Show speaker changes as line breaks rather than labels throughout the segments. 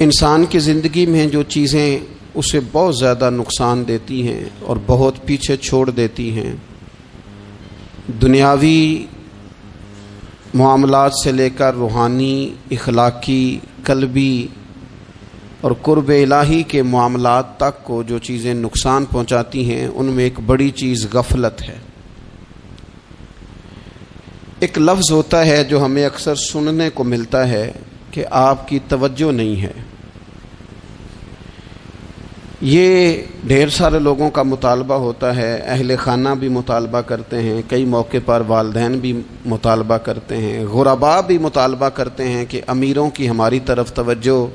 انسان کی زندگی میں جو چیزیں اسے بہت زیادہ نقصان دیتی ہیں اور بہت پیچھے چھوڑ دیتی ہیں، دنیاوی معاملات سے لے کر روحانی، اخلاقی، قلبی اور قرب الہی کے معاملات تک کو جو چیزیں نقصان پہنچاتی ہیں، ان میں ایک بڑی چیز غفلت ہے۔ ایک لفظ ہوتا ہے جو ہمیں اکثر سننے کو ملتا ہے کہ آپ کی توجہ نہیں ہے۔ یہ ڈھیر سارے لوگوں کا مطالبہ ہوتا ہے، اہل خانہ بھی مطالبہ کرتے ہیں، کئی موقع پر والدین بھی مطالبہ کرتے ہیں، غرباء بھی مطالبہ کرتے ہیں کہ امیروں کی ہماری طرف توجہ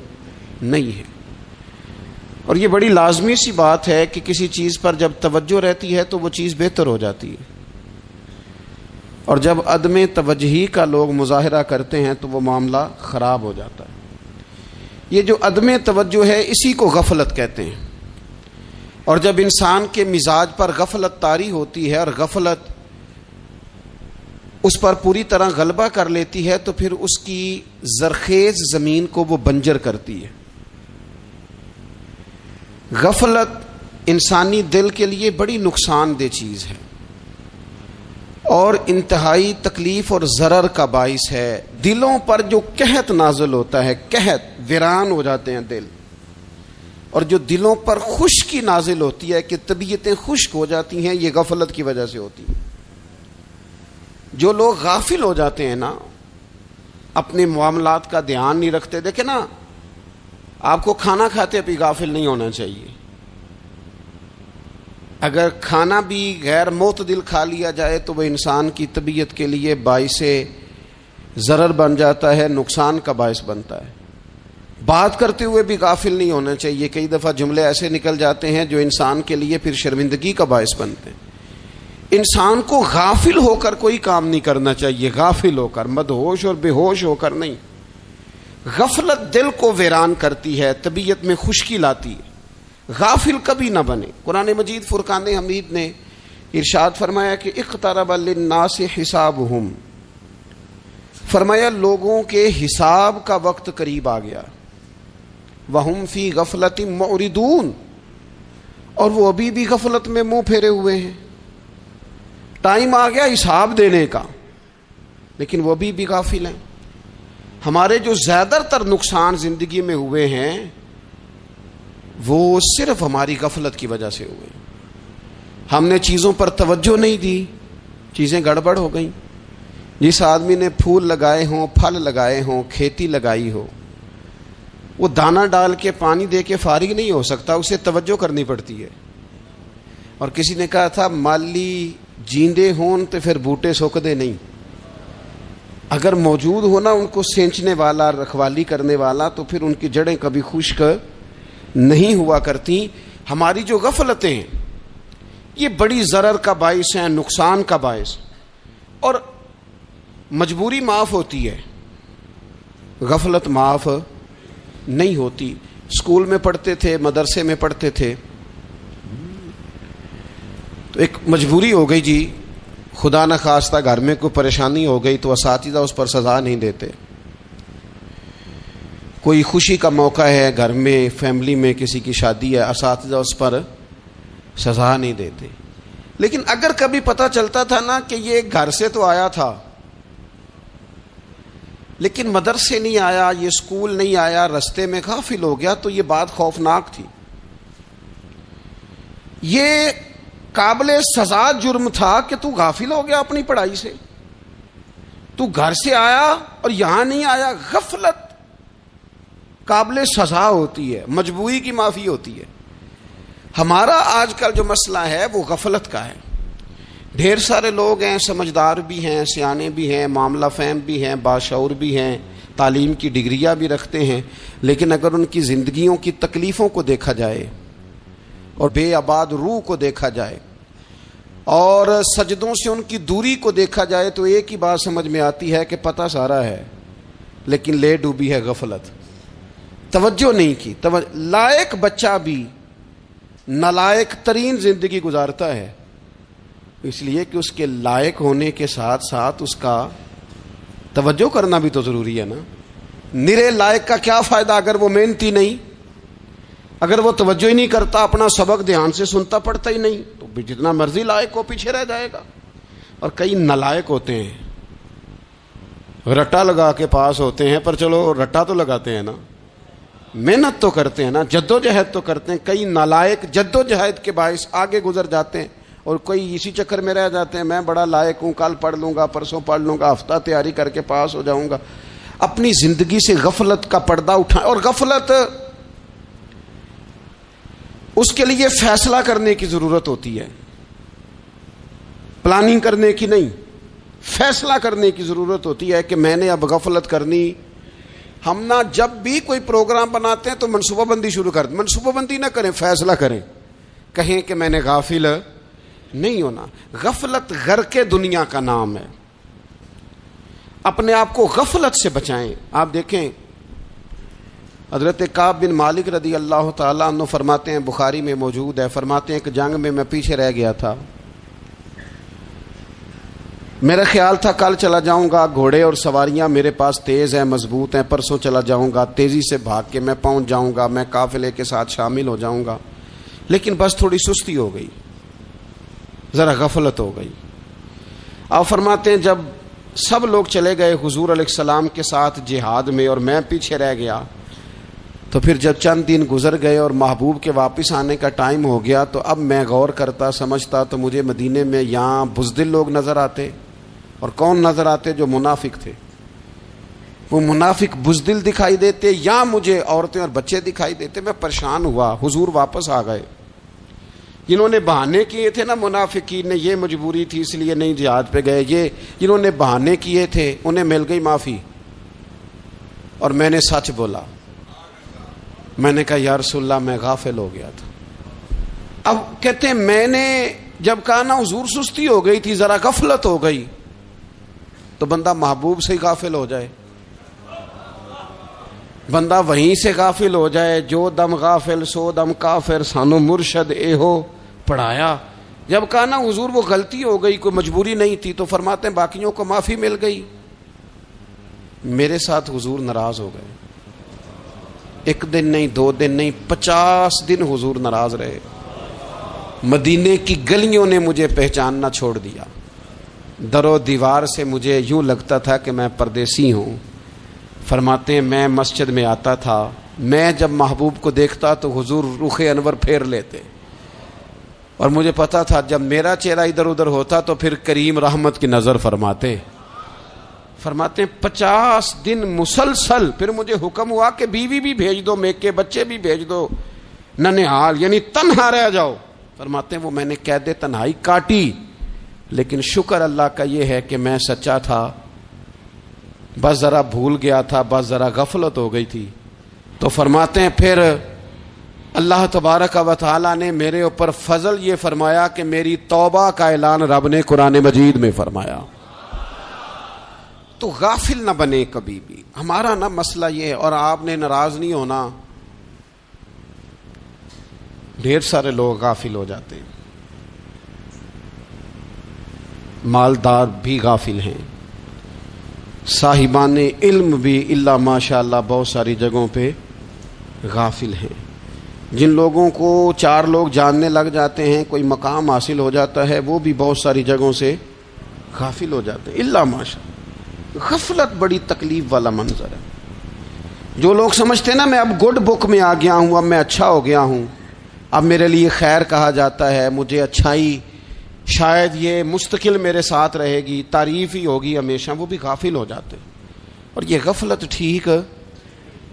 نہیں ہے۔ اور یہ بڑی لازمی سی بات ہے کہ کسی چیز پر جب توجہ رہتی ہے تو وہ چیز بہتر ہو جاتی ہے، اور جب عدم توجہی کا لوگ مظاہرہ کرتے ہیں تو وہ معاملہ خراب ہو جاتا ہے۔ یہ جو عدم توجہ ہے اسی کو غفلت کہتے ہیں، اور جب انسان کے مزاج پر غفلت طاری ہوتی ہے اور غفلت اس پر پوری طرح غلبہ کر لیتی ہے تو پھر اس کی زرخیز زمین کو وہ بنجر کرتی ہے۔ غفلت انسانی دل کے لیے بڑی نقصان دہ چیز ہے اور انتہائی تکلیف اور ضرر کا باعث ہے۔ دلوں پر جو قحط نازل ہوتا ہے، قحط، ویران ہو جاتے ہیں دل، اور جو دلوں پر خشکی نازل ہوتی ہے کہ طبیعتیں خشک ہو جاتی ہیں، یہ غفلت کی وجہ سے ہوتی ہے۔ جو لوگ غافل ہو جاتے ہیں نا، اپنے معاملات کا دھیان نہیں رکھتے، دیکھیں نا، آپ کو کھانا کھاتے بھی غافل نہیں ہونا چاہیے۔ اگر کھانا بھی غیر معتدل کھا لیا جائے تو وہ انسان کی طبیعت کے لیے باعث ضرر بن جاتا ہے، نقصان کا باعث بنتا ہے۔ بات کرتے ہوئے بھی غافل نہیں ہونا چاہیے، کئی دفعہ جملے ایسے نکل جاتے ہیں جو انسان کے لیے پھر شرمندگی کا باعث بنتے ہیں۔ انسان کو غافل ہو کر کوئی کام نہیں کرنا چاہیے، غافل ہو کر، مدہوش اور بے ہوش ہو کر نہیں۔ غفلت دل کو ویران کرتی ہے، طبیعت میں خشکی لاتی ہے۔ غافل کبھی نہ بنے۔ قرآن مجید فرقان حمید نے ارشاد فرمایا کہ اقترب للناس حسابہم، فرمایا لوگوں کے حساب کا وقت قریب آ گیا، وہم فی غفلۃ معرضون، اور وہ ابھی بھی غفلت میں منہ پھیرے ہوئے ہیں۔ ٹائم آ گیا حساب دینے کا، لیکن وہ ابھی بھی غافل ہیں۔ ہمارے جو زیادہ تر نقصان زندگی میں ہوئے ہیں وہ صرف ہماری غفلت کی وجہ سے ہوئے۔ ہم نے چیزوں پر توجہ نہیں دی، چیزیں گڑبڑ ہو گئیں۔ جس آدمی نے پھول لگائے ہوں، پھل لگائے ہوں، کھیتی لگائی ہو، وہ دانہ ڈال کے پانی دے کے فارغ نہیں ہو سکتا، اسے توجہ کرنی پڑتی ہے۔ اور کسی نے کہا تھا مالی جیندے ہون تو پھر بوٹے سوکدے نہیں، اگر موجود ہونا ان کو سینچنے والا، رکھوالی کرنے والا، تو پھر ان کی جڑیں کبھی خشک نہیں ہوا کرتی۔ ہماری جو غفلتیں ہیں یہ بڑی ضرر کا باعث ہیں، نقصان کا باعث، اور مجبوری معاف ہوتی ہے، غفلت معاف نہیں ہوتی۔ اسکول میں پڑھتے تھے، مدرسے میں پڑھتے تھے، تو ایک مجبوری ہو گئی جی، خدا نہ خواستہ گھر میں کوئی پریشانی ہو گئی تو اساتذہ اس پر سزا نہیں دیتے۔ کوئی خوشی کا موقع ہے گھر میں، فیملی میں کسی کی شادی ہے، اساتذہ اس پر سزا نہیں دیتے۔ لیکن اگر کبھی پتہ چلتا تھا نا کہ یہ گھر سے تو آیا تھا لیکن مدرسے نہیں آیا، یہ اسکول نہیں آیا، رستے میں غافل ہو گیا، تو یہ بات خوفناک تھی۔ یہ قابل سزا جرم تھا کہ تو غافل ہو گیا اپنی پڑھائی سے، تو گھر سے آیا اور یہاں نہیں آیا۔ غفلت قابل سزا ہوتی ہے، مجبوری کی معافی ہوتی ہے۔ ہمارا آج کل جو مسئلہ ہے وہ غفلت کا ہے۔ ڈھیر سارے لوگ ہیں، سمجھدار بھی ہیں، سیانے بھی ہیں، معاملہ فہم بھی ہیں، باشعور بھی ہیں، تعلیم کی ڈگریاں بھی رکھتے ہیں، لیکن اگر ان کی زندگیوں کی تکلیفوں کو دیکھا جائے اور بے آباد روح کو دیکھا جائے اور سجدوں سے ان کی دوری کو دیکھا جائے تو ایک ہی بات سمجھ میں آتی ہے کہ پتہ سارا ہے لیکن لے ڈوبی ہے غفلت، توجہ نہیں کی۔ لائق بچہ بھی نالائق ترین زندگی گزارتا ہے، اس لیے کہ اس کے لائق ہونے کے ساتھ ساتھ اس کا توجہ کرنا بھی تو ضروری ہے نا۔ نرے لائق کا کیا فائدہ اگر وہ محنتی نہیں، اگر وہ توجہ ہی نہیں کرتا، اپنا سبق دھیان سے سنتا پڑھتا ہی نہیں، تو جتنا مرضی لائق ہو پیچھے رہ جائے گا۔ اور کئی نالائق ہوتے ہیں، رٹا لگا کے پاس ہوتے ہیں، پر چلو رٹا تو لگاتے ہیں نا، محنت تو کرتے ہیں نا، جدوجہد تو کرتے ہیں۔ کئی نالائق جدوجہد کے باعث آگے گزر جاتے ہیں، اور کوئی اسی چکر میں رہ جاتے ہیں، میں بڑا لائق ہوں، کل پڑھ لوں گا، پرسوں پڑھ لوں گا، ہفتہ تیاری کر کے پاس ہو جاؤں گا۔ اپنی زندگی سے غفلت کا پردہ اٹھائیں، اور غفلت اس کے لیے فیصلہ کرنے کی ضرورت ہوتی ہے، پلاننگ کرنے کی نہیں، فیصلہ کرنے کی ضرورت ہوتی ہے کہ میں نے اب غفلت کرنی۔ ہم نہ جب بھی کوئی پروگرام بناتے ہیں تو منصوبہ بندی شروع کر دیں، منصوبہ بندی نہ کریں، فیصلہ کریں، کہیں کہ میں نے غافل نہیں ہونا۔ غفلت غرق دنیا کا نام ہے، اپنے آپ کو غفلت سے بچائیں۔ آپ دیکھیں حضرت کعب بن مالک رضی اللہ تعالیٰ عنہ فرماتے ہیں، بخاری میں موجود ہے، فرماتے ہیں کہ جنگ میں پیچھے رہ گیا تھا، میرا خیال تھا کل چلا جاؤں گا، گھوڑے اور سواریاں میرے پاس تیز ہیں، مضبوط ہیں، پرسوں چلا جاؤں گا، تیزی سے بھاگ کے میں پہنچ جاؤں گا، میں قافلے کے ساتھ شامل ہو جاؤں گا، لیکن بس تھوڑی سستی ہو گئی، ذرا غفلت ہو گئی۔ آپ فرماتے ہیں جب سب لوگ چلے گئے حضور علیہ السلام کے ساتھ جہاد میں اور میں پیچھے رہ گیا، تو پھر جب چند دن گزر گئے اور محبوب کے واپس آنے کا ٹائم ہو گیا، تو اب میں غور کرتا سمجھتا تو مجھے مدینے میں یہاں بزدل لوگ نظر آتے، اور کون نظر آتے؟ جو منافق تھے، وہ منافق بزدل دکھائی دیتے، یا مجھے عورتیں اور بچے دکھائی دیتے۔ میں پریشان ہوا، حضور واپس آ گئے۔ جنہوں نے بہانے کیے تھے نا منافقین نے، یہ مجبوری تھی اس لیے نہیں جہاد پہ گئے، یہ جنہوں نے بہانے کیے تھے انہیں مل گئی معافی، اور میں نے سچ بولا، میں نے کہا یا رسول اللہ میں غافل ہو گیا تھا۔ اب کہتے ہیں میں نے جب کہا نا حضور سستی ہو گئی تھی، ذرا غفلت ہو گئی، تو بندہ محبوب سے ہی غافل ہو جائے، بندہ وہیں سے غافل ہو جائے۔ جو دم غافل سو دم کافر، سانو مرشد اے ہو پڑھایا۔ جب کہا نا حضور وہ غلطی ہو گئی، کوئی مجبوری نہیں تھی، تو فرماتے ہیں باقیوں کو معافی مل گئی، میرے ساتھ حضور ناراض ہو گئے۔ ایک دن نہیں، 2 دن نہیں، 50 دن حضور ناراض رہے۔ مدینے کی گلیوں نے مجھے پہچاننا چھوڑ دیا، در و دیوار سے مجھے یوں لگتا تھا کہ میں پردیسی ہوں۔ فرماتے ہیں میں مسجد میں آتا تھا، میں جب محبوب کو دیکھتا تو حضور رخ انور پھیر لیتے، اور مجھے پتا تھا جب میرا چہرہ ادھر ادھر ہوتا تو پھر کریم رحمت کی نظر فرماتے ہیں 50 دن مسلسل۔ پھر مجھے حکم ہوا کہ بیوی بھی بھیج دو، میکے بچے بھی بھیج دو، ننھال یعنی تنہا رہ جاؤ۔ فرماتے ہیں وہ میں نے قید تنہائی کاٹی، لیکن شکر اللہ کا یہ ہے کہ میں سچا تھا، بس ذرا بھول گیا تھا، بس ذرا غفلت ہو گئی تھی۔ تو فرماتے ہیں پھر اللہ تبارک و تعالی نے میرے اوپر فضل یہ فرمایا کہ میری توبہ کا اعلان رب نے قرآن مجید میں فرمایا۔ تو غافل نہ بنے کبھی بھی۔ ہمارا نا مسئلہ یہ ہے، اور آپ نے ناراض نہیں ہونا، ڈھیر سارے لوگ غافل ہو جاتے ہیں، مالدار بھی غافل ہیں، صاحبان علم بھی الا ماشاء اللہ بہت ساری جگہوں پہ غافل ہیں۔ جن لوگوں کو 4 لوگ جاننے لگ جاتے ہیں، کوئی مقام حاصل ہو جاتا ہے، وہ بھی بہت ساری جگہوں سے غافل ہو جاتے ہیں الا ماشاء اللہ۔ غفلت بڑی تکلیف والا منظر ہے۔ جو لوگ سمجھتے ہیں نا میں اب گڈ بک میں آ گیا ہوں، اب میں اچھا ہو گیا ہوں، اب میرے لیے خیر کہا جاتا ہے، مجھے اچھائی شاید یہ مستقل میرے ساتھ رہے گی، تعریف ہی ہوگی ہمیشہ، وہ بھی غافل ہو جاتے ہیں۔ اور یہ غفلت ٹھیک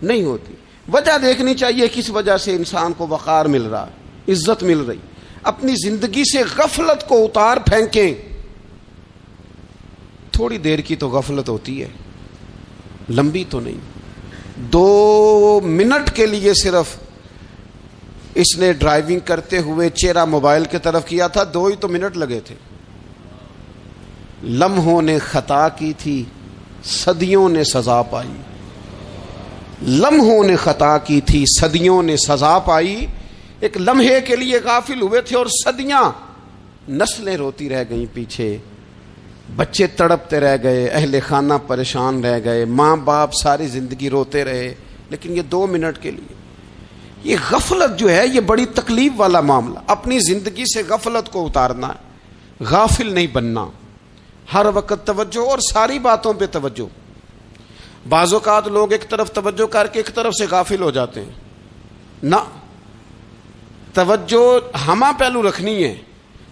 نہیں ہوتی۔ وجہ دیکھنی چاہیے کس وجہ سے انسان کو وقار مل رہا، عزت مل رہی۔ اپنی زندگی سے غفلت کو اتار پھینکیں۔ تھوڑی دیر کی تو غفلت ہوتی ہے، لمبی تو نہیں۔ 2 منٹ کے لیے صرف اس نے ڈرائیونگ کرتے ہوئے چہرہ موبائل کی طرف کیا تھا، 2 ہی تو منٹ لگے تھے۔ لمحوں نے خطا کی تھی، صدیوں نے سزا پائی۔ لمحوں نے خطا کی تھی، صدیوں نے سزا پائی۔ ایک لمحے کے لیے غافل ہوئے تھے اور صدیاں، نسلیں روتی رہ گئیں پیچھے۔ بچے تڑپتے رہ گئے، اہل خانہ پریشان رہ گئے، ماں باپ ساری زندگی روتے رہے، لیکن یہ 2 منٹ کے لیے۔ یہ غفلت جو ہے یہ بڑی تکلیف والا معاملہ۔ اپنی زندگی سے غفلت کو اتارنا ہے، غافل نہیں بننا، ہر وقت توجہ اور ساری باتوں پہ توجہ۔ بعض اوقات لوگ ایک طرف توجہ کر کے ایک طرف سے غافل ہو جاتے ہیں، نہ، توجہ ہمہ پہلو رکھنی ہے۔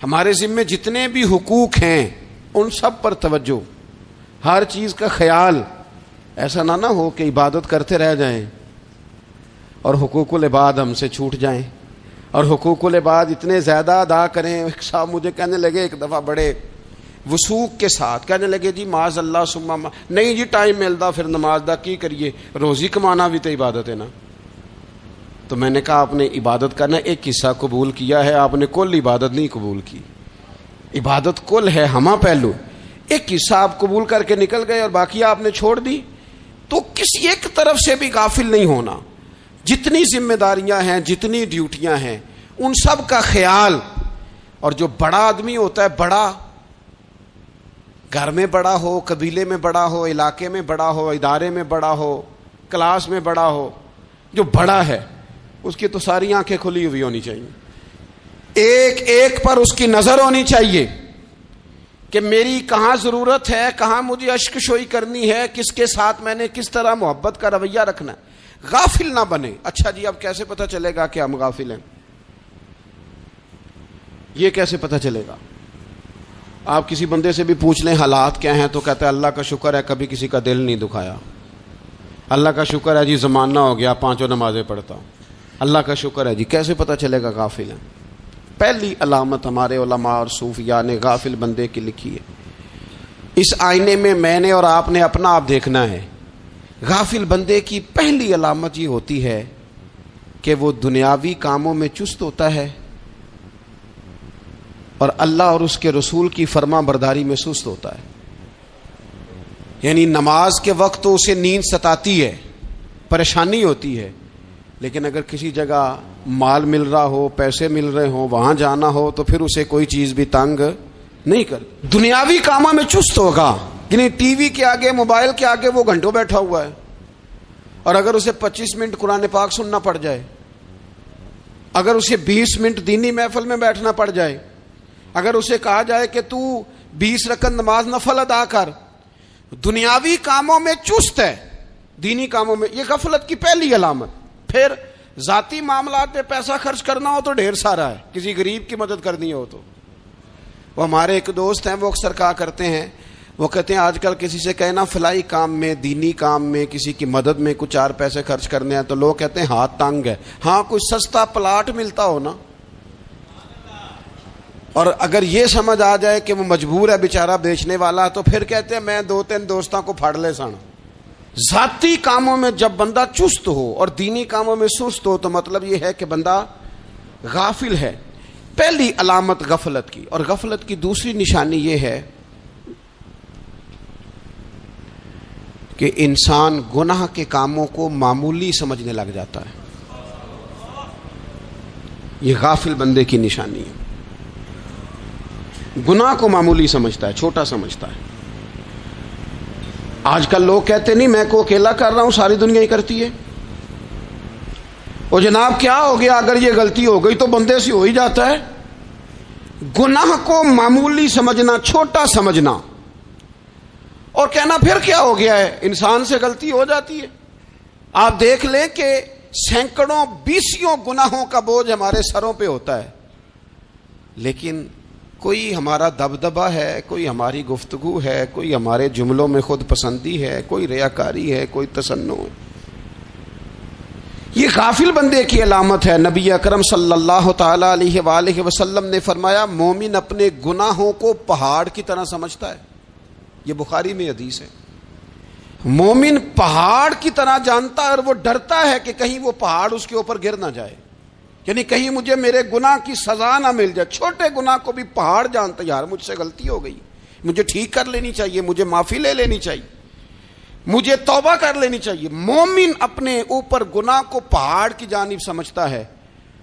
ہمارے ذمے جتنے بھی حقوق ہیں ان سب پر توجہ، ہر چیز کا خیال۔ ایسا نہ ہو کہ عبادت کرتے رہ جائیں اور حقوق العباد ہم سے چھوٹ جائیں، اور حقوق العباد اتنے زیادہ ادا کریں۔ ایک صاحب مجھے کہنے لگے ایک دفعہ بڑے وثوق کے ساتھ، کہنے لگے جی معاذ اللہ سما نہیں جی ٹائم ملتا پھر نماز دا کی کریے، روزی کمانا بھی تو عبادت ہے نا۔ تو میں نے کہا آپ نے عبادت کرنا ایک حصہ قبول کیا ہے، آپ نے کل عبادت نہیں قبول کی۔ عبادت کل ہے، ہمہ پہلو، ایک حصہ آپ قبول کر کے نکل گئے اور باقی آپ نے چھوڑ دی۔ تو کسی ایک طرف سے بھی غافل نہیں ہونا، جتنی ذمہ داریاں ہیں، جتنی ڈیوٹیاں ہیں، ان سب کا خیال۔ اور جو بڑا آدمی ہوتا ہے، بڑا گھر میں بڑا ہو، قبیلے میں بڑا ہو، علاقے میں بڑا ہو، ادارے میں بڑا ہو، کلاس میں بڑا ہو، جو بڑا ہے اس کی تو ساری آنکھیں کھلی ہوئی ہونی چاہیے، ایک ایک پر اس کی نظر ہونی چاہیے کہ میری کہاں ضرورت ہے، کہاں مجھے اشک شوئی کرنی ہے، کس کے ساتھ میں نے کس طرح محبت کا رویہ رکھنا ہے، غافل نہ بنے۔ اچھا جی اب کیسے پتہ چلے گا کہ ہم غافل ہیں؟ یہ کیسے پتہ چلے گا؟ آپ کسی بندے سے بھی پوچھ لیں حالات کیا ہیں تو کہتا ہے اللہ کا شکر ہے کبھی کسی کا دل نہیں دکھایا، اللہ کا شکر ہے جی زمانہ ہو گیا 5 نمازیں پڑھتا ہوں، اللہ کا شکر ہے جی۔ کیسے پتہ چلے گا غافل ہیں؟ پہلی علامت ہمارے علماء اور صوفیاء نے غافل بندے کی لکھی ہے۔ اس آئینے میں نے اور آپ نے اپنا آپ دیکھنا ہے۔ غافل بندے کی پہلی علامت یہ ہوتی ہے کہ وہ دنیاوی کاموں میں چست ہوتا ہے اور اللہ اور اس کے رسول کی فرما برداری میں سست ہوتا ہے۔ یعنی نماز کے وقت تو اسے نیند ستاتی ہے، پریشانی ہوتی ہے، لیکن اگر کسی جگہ مال مل رہا ہو، پیسے مل رہے ہوں، وہاں جانا ہو تو پھر اسے کوئی چیز بھی تنگ نہیں کر۔ دنیاوی کاموں میں چست ہوگا، یعنی ٹی وی کے آگے، موبائل کے آگے وہ گھنٹوں بیٹھا ہوا ہے، اور اگر اسے 25 منٹ قرآن پاک سننا پڑ جائے، اگر اسے 20 منٹ دینی محفل میں بیٹھنا پڑ جائے، اگر اسے کہا جائے کہ تو 20 رکعت نماز نفل ادا کر، دنیاوی کاموں میں چست ہے، دینی کاموں میں، یہ غفلت کی پہلی علامت۔ پھر ذاتی معاملات پہ پیسہ خرچ کرنا ہو تو ڈھیر سارا ہے، کسی غریب کی مدد کرنی ہو تو۔ وہ ہمارے ایک دوست ہیں، وہ اکثر کہا کرتے ہیں، وہ کہتے ہیں آج کل کسی سے کہنا فلائی کام میں، دینی کام میں، کسی کی مدد میں کچھ 4 پیسے خرچ کرنے ہیں تو لوگ کہتے ہیں ہاتھ تنگ ہے۔ ہاں کوئی سستا پلاٹ ملتا ہو نا، اور اگر یہ سمجھ آ جائے کہ وہ مجبور ہے بیچارہ بیچنے والا، تو پھر کہتے ہیں میں 2-3 دوستوں کو پھاڑ لے سن۔ ذاتی کاموں میں جب بندہ چست ہو اور دینی کاموں میں سست ہو تو مطلب یہ ہے کہ بندہ غافل ہے۔ پہلی علامت غفلت کی۔ اور غفلت کی دوسری نشانی یہ ہے کہ انسان گناہ کے کاموں کو معمولی سمجھنے لگ جاتا ہے، یہ غافل بندے کی نشانی ہے۔ گناہ کو معمولی سمجھتا ہے، چھوٹا سمجھتا ہے۔ آج کل لوگ کہتے نہیں میں کو اکیلا کر رہا ہوں، ساری دنیا ہی کرتی ہے۔ اور جناب کیا ہو گیا اگر یہ غلطی ہو گئی تو بندے سے ہو ہی جاتا ہے۔ گناہ کو معمولی سمجھنا، چھوٹا سمجھنا، اور کہنا پھر کیا ہو گیا ہے، انسان سے غلطی ہو جاتی ہے۔ آپ دیکھ لیں کہ سینکڑوں بیسیوں گناہوں کا بوجھ ہمارے سروں پہ ہوتا ہے، لیکن کوئی ہمارا دبدبہ ہے، کوئی ہماری گفتگو ہے، کوئی ہمارے جملوں میں خود پسندی ہے، کوئی ریاکاری ہے، کوئی تصنع ہے۔ یہ غافل بندے کی علامت ہے۔ نبی اکرم صلی اللہ تعالی علیہ وآلہ وسلم نے فرمایا مومن اپنے گناہوں کو پہاڑ کی طرح سمجھتا ہے، یہ بخاری میں حدیث ہے۔ مومن پہاڑ کی طرح جانتا ہے اور وہ ڈرتا ہے کہ کہیں وہ پہاڑ اس کے اوپر گر نہ جائے، یعنی کہیں مجھے میرے گناہ کی سزا نہ مل جائے۔ چھوٹے گناہ کو بھی پہاڑ جانتا ہے، یار مجھ سے غلطی ہو گئی، مجھے ٹھیک کر لینی چاہیے، مجھے معافی لے لینی چاہیے، مجھے توبہ کر لینی چاہیے۔ مومن اپنے اوپر گناہ کو پہاڑ کی جانب سمجھتا ہے۔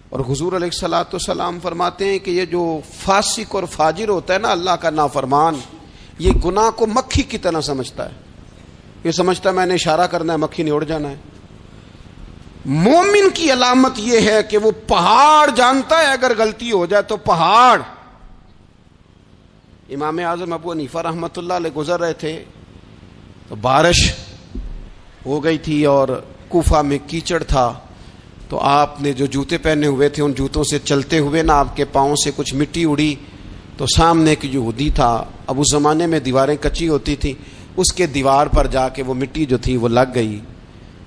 اور حضور علیہ الصلوۃ والسلام فرماتے ہیں کہ یہ جو فاسق اور فاجر ہوتا ہے نا، اللہ کا نافرمان، یہ گناہ کو مکھی کی طرح سمجھتا ہے. یہ سمجھتا ہے میں نے اشارہ کرنا ہے, مکھی نے اڑ جانا ہے. مومن کی علامت یہ ہے کہ وہ پہاڑ جانتا ہے اگر غلطی ہو جائے تو پہاڑ. امام اعظم ابو حنیفہ رحمۃ اللہ علیہ گزر رہے تھے تو بارش ہو گئی تھی اور کوفہ میں کیچڑ تھا, تو آپ نے جو جوتے پہنے ہوئے تھے ان جوتوں سے چلتے ہوئے نا آپ کے پاؤں سے کچھ مٹی اڑی, تو سامنے ایک یہودی تھا, اب اس زمانے میں دیواریں کچی ہوتی تھی, اس کے دیوار پر جا کے وہ مٹی جو تھی وہ لگ گئی.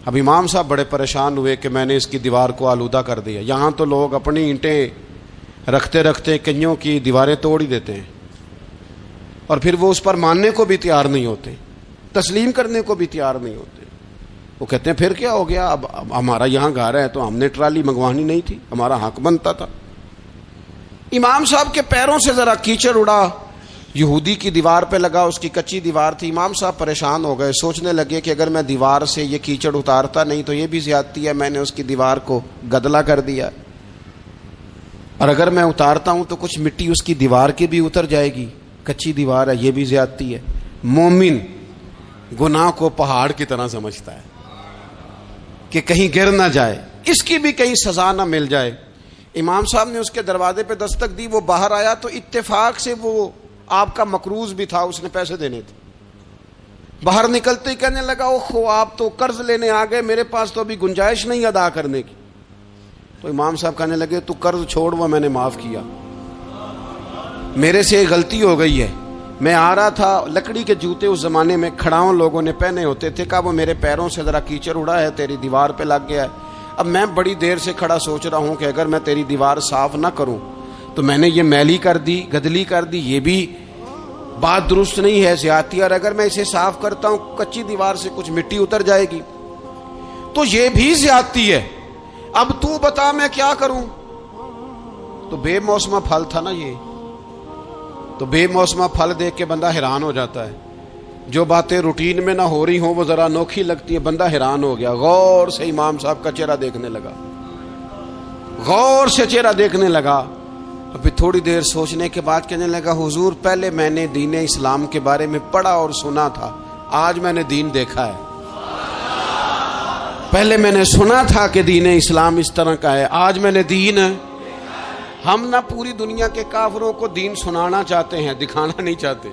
اب امام صاحب بڑے پریشان ہوئے کہ میں نے اس کی دیوار کو آلودہ کر دیا. یہاں تو لوگ اپنی اینٹیں رکھتے رکھتے کئیوں کی دیواریں توڑ ہی دیتے ہیں, اور پھر وہ اس پر ماننے کو بھی تیار نہیں ہوتے, تسلیم کرنے کو بھی تیار نہیں ہوتے. وہ کہتے ہیں پھر کیا ہو گیا, اب ہمارا یہاں گھر ہے تو ہم نے ٹرالی منگوانی نہیں تھی, ہمارا حق بنتا تھا. امام صاحب کے پیروں سے ذرا کیچڑ اڑا, یہودی کی دیوار پہ لگا, اس کی کچی دیوار تھی. امام صاحب پریشان ہو گئے, سوچنے لگے کہ اگر میں دیوار سے یہ کیچڑ اتارتا نہیں تو یہ بھی زیادتی ہے, میں نے اس کی دیوار کو گدلا کر دیا, اور اگر میں اتارتا ہوں تو کچھ مٹی اس کی دیوار کی بھی اتر جائے گی, کچی دیوار ہے, یہ بھی زیادتی ہے. مومن گناہ کو پہاڑ کی طرح سمجھتا ہے کہ کہیں گر نہ جائے, اس کی بھی کہیں سزا نہ مل جائے. امام صاحب نے اس کے دروازے پہ دستک دی, وہ باہر آیا تو اتفاق سے وہ آپ کا مقروض بھی تھا, اس نے پیسے دینے تھے. باہر نکلتے ہی کہنے لگا اوہو آپ تو قرض لینے آ گئے, میرے پاس تو ابھی گنجائش نہیں ادا کرنے کی. تو امام صاحب کہنے لگے تو قرض چھوڑ, وہ میں نے معاف کیا, میرے سے ایک غلطی ہو گئی ہے. میں آ رہا تھا, لکڑی کے جوتے اس زمانے میں کھڑاؤں لوگوں نے پہنے ہوتے تھے, کہا وہ میرے پیروں سے ذرا کیچڑ اڑا ہے, تیری دیوار پہ لگ گیا ہے. اب میں بڑی دیر سے کھڑا سوچ رہا ہوں کہ اگر میں تیری دیوار صاف نہ کروں تو میں نے یہ میلی کر دی, گدلی کر دی, یہ بھی بات درست نہیں ہے, زیادتی. اور اگر میں اسے صاف کرتا ہوں کچی دیوار سے کچھ مٹی اتر جائے گی تو یہ بھی زیادتی ہے. اب تو بتا میں کیا کروں. تو بے موسمہ پھل تھا نا یہ, تو بے موسمہ پھل دیکھ کے بندہ حیران ہو جاتا ہے. جو باتیں روٹین میں نہ ہو رہی ہوں وہ ذرا انوکھی لگتی ہے, بندہ حیران ہو گیا. غور سے امام صاحب کا چہرہ دیکھنے لگا, غور سے چہرہ دیکھنے لگا. ابھی تھوڑی دیر سوچنے کے بعد کہنے لگا حضور پہلے میں نے دین اسلام کے بارے میں پڑھا اور سنا تھا, آج میں نے دین دیکھا ہے. پہلے میں نے سنا تھا کہ دین اسلام اس طرح کا ہے, آج میں نے دین. ہم نہ پوری دنیا کے کافروں کو دین سنانا چاہتے ہیں, دکھانا نہیں چاہتے.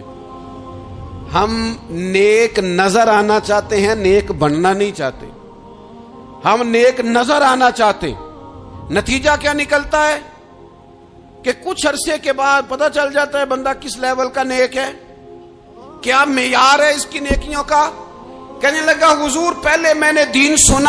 ہم نیک نظر آنا چاہتے ہیں, نیک بننا نہیں چاہتے. ہم نیک نظر آنا چاہتے. نتیجہ کیا نکلتا ہے کہ کچھ عرصے کے بعد پتہ چل جاتا ہے بندہ کس لیول کا نیک ہے, کیا معیار ہے اس کی نیکیوں کا. کہنے لگا حضور پہلے میں نے دین سنا